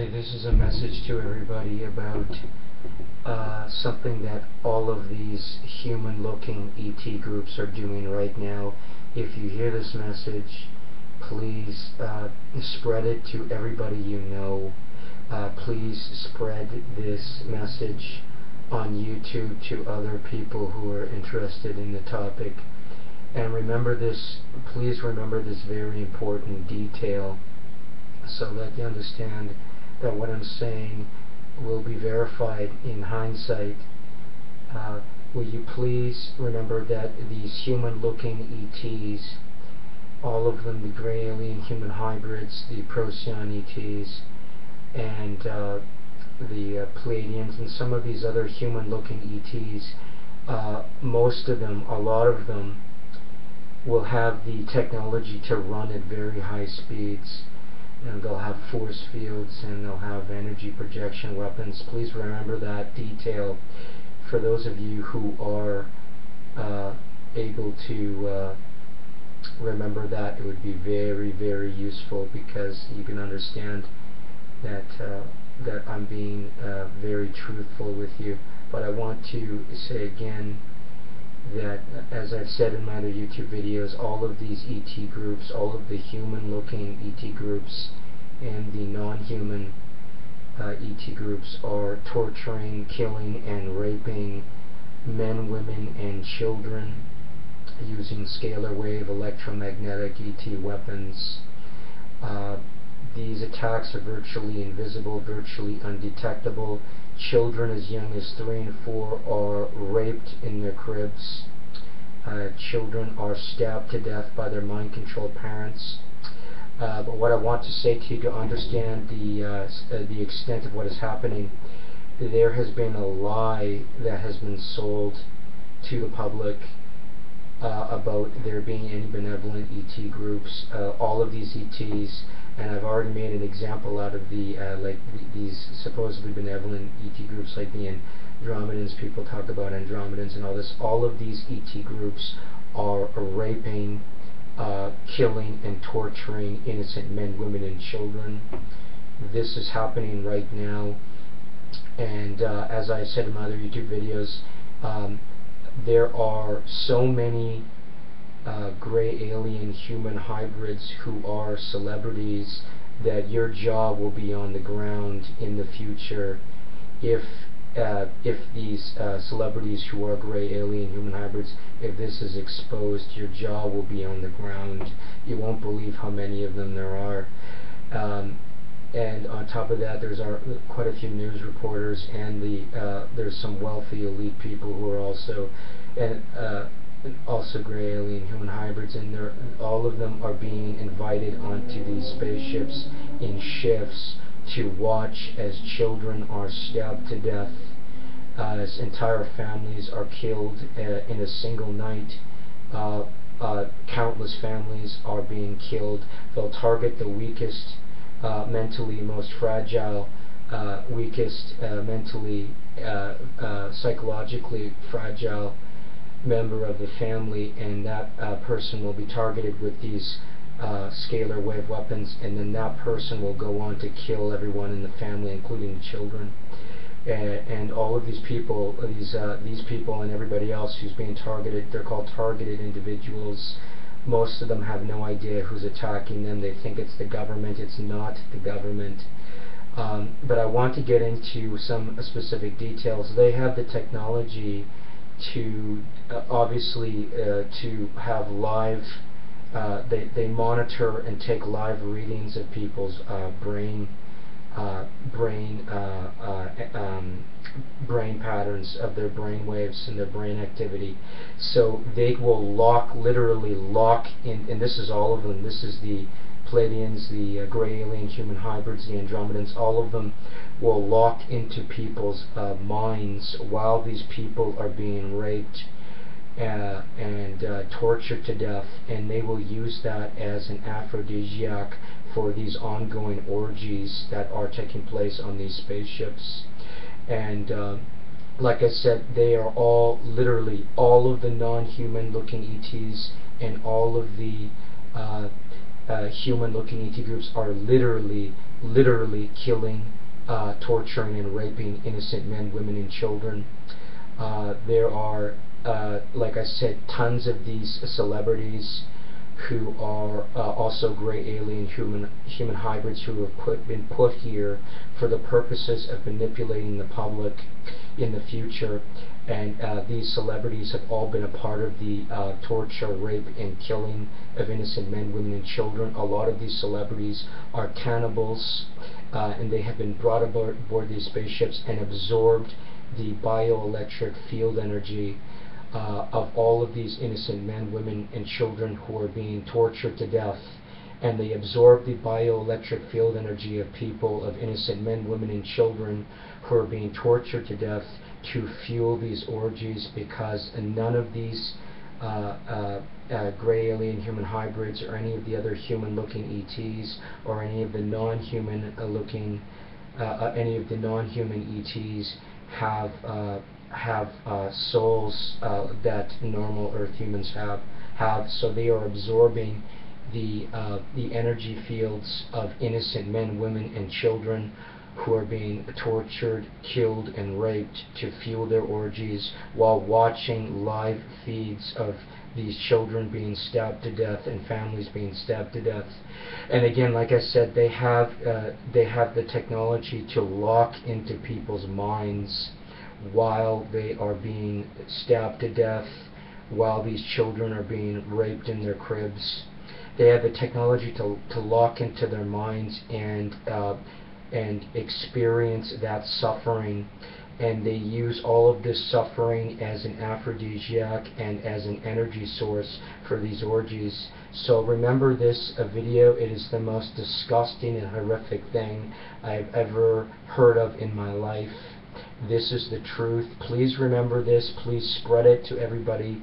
Hi, this is a message to everybody about something that all of these human-looking ET groups are doing right now. If you hear this message, please spread it to everybody you know. Please spread this message on YouTube to other people who are interested in the topic. And remember this, please remember this very important detail, so that you understand that what I'm saying will be verified in hindsight. Will you please remember that these human-looking ETs, all of them, the gray alien human hybrids, the Procyon ETs, and the Pleadians, and some of these other human-looking ETs, most of them, a lot of them, will have the technology to run at very high speeds. And they'll have force fields, and they'll have energy projection weapons. Please remember that detail. For those of you who are able to remember that, it would be very, very useful, because you can understand that that I'm being very truthful with you. But I want to say again that, as I've said in my other YouTube videos, all of these ET groups, all of the human-looking ET groups and the non-human ET groups are torturing, killing, and raping men, women, and children using scalar wave electromagnetic ET weapons. These attacks are virtually invisible, virtually undetectable. Children as young as 3 and 4 are raped in their cribs. Children are stabbed to death by their mind-controlled parents. But what I want to say to you, to understand the extent of what is happening, there has been a lie that has been sold to the public about there being any benevolent ET groups. All of these ETs, and I've already made an example out of the these supposedly benevolent ET groups, like the Andromedans. People talk about Andromedans and all this. All of these ET groups are raping, killing, and torturing innocent men, women, and children. This is happening right now, and as I said in my other YouTube videos, there are so many gray alien human hybrids who are celebrities that your jaw will be on the ground in the future if these celebrities who are gray alien human hybrids, if this is exposed, your jaw will be on the ground. You won't believe how many of them there are. And on top of that, there's quite a few news reporters, and there's some wealthy elite people who are also also gray alien human hybrids, and all of them are being invited onto these spaceships in shifts to watch as children are stabbed to death, as entire families are killed in a single night. Countless families are being killed. They'll target the weakest, mentally most fragile, weakest, mentally, psychologically fragile member of the family, and that person will be targeted with these scalar wave weapons, and then that person will go on to kill everyone in the family, including the children. And all of these people, these people and everybody else who's being targeted, they're called targeted individuals. Most of them have no idea who's attacking them. They think it's the government. It's not the government. But I want to get into some specific details. They have the technology to obviously to have live, they monitor and take live readings of people's brain patterns, of their brain waves and their brain activity. So they will literally lock in, and this is all of them. This is the Pleadians, the gray alien human hybrids, the Andromedans. All of them will lock into people's minds while these people are being raped and tortured to death, and they will use that as an aphrodisiac for these ongoing orgies that are taking place on these spaceships. And like I said, they are all, literally all of the non-human looking ETs and all of the human-looking ET groups are literally killing, torturing, and raping innocent men, women, and children. There are, like I said, tons of these celebrities who are also gray alien human hybrids who have been put here for the purposes of manipulating the public in the future. And these celebrities have all been a part of the torture, rape, and killing of innocent men, women, and children. A lot of these celebrities are cannibals, and they have been brought aboard these spaceships and absorbed the bioelectric field energy of all of these innocent men, women, and children who are being tortured to death. And they absorb the bioelectric field energy of people, of innocent men, women, and children who are being tortured to death to fuel these orgies, because none of these gray alien human hybrids or any of the other human-looking ETs or any of the non-human looking ETs have souls that normal Earth humans have. So they are absorbing the energy fields of innocent men, women, and children who are being tortured, killed, and raped to fuel their orgies, while watching live feeds of these children being stabbed to death and families being stabbed to death. And again, like I said, they have the technology to lock into people's minds while they are being stabbed to death, while these children are being raped in their cribs. They have the technology to lock into their minds and experience that suffering, and they use all of this suffering as an aphrodisiac and as an energy source for these orgies. So remember this video. It is the most disgusting and horrific thing I've ever heard of in my life. This is the truth. Please remember this. Please spread it to everybody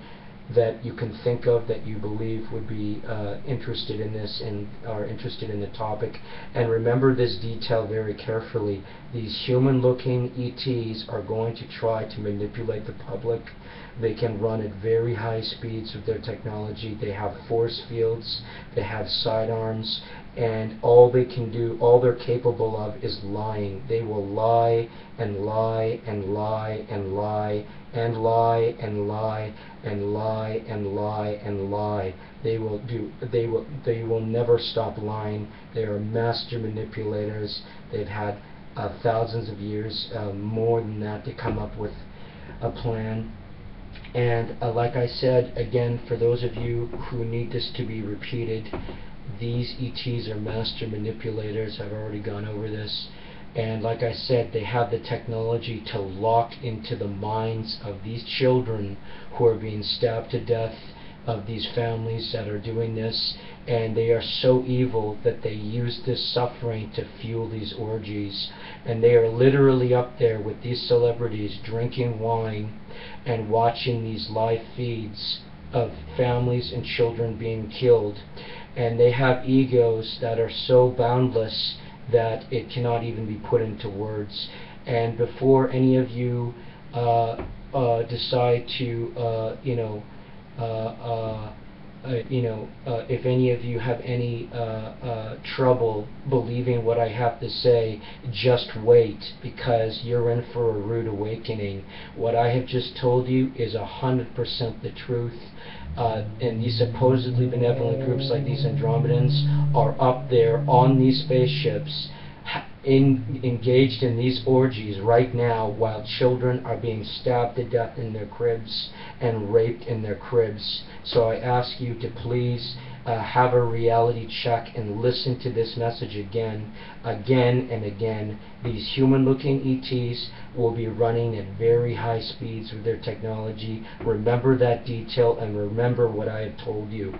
that you can think of that you believe would be interested in this and are interested in the topic. And remember this detail very carefully. These human-looking ETs are going to try to manipulate the public. They can run at very high speeds with their technology. They have force fields, they have sidearms, and all they can do, all they're capable of is lying. They will lie and lie and lie and lie and lie and lie and lie and lie and lie. They will never stop lying. They are master manipulators. They've had thousands of years, more than that, to come up with a plan. And like I said, again, for those of you who need this to be repeated, these ETs are master manipulators. I've already gone over this. And like I said, they have the technology to lock into the minds of these children who are being stabbed to death, of these families that are doing this. And they are so evil that they use this suffering to fuel these orgies. And they are literally up there with these celebrities drinking wine and watching these live feeds of families and children being killed. And they have egos that are so boundless that it cannot even be put into words. And before any of you decide to, if any of you have any trouble believing what I have to say, just wait, because you're in for a rude awakening. What I have just told you is 100% the truth. And these supposedly benevolent groups like these Andromedans are up there on these spaceships engaged in these orgies right now, while children are being stabbed to death in their cribs and raped in their cribs. So I ask you to please have a reality check and listen to this message again and again. These human-looking ETs will be running at very high speeds with their technology. Remember that detail and remember what I have told you.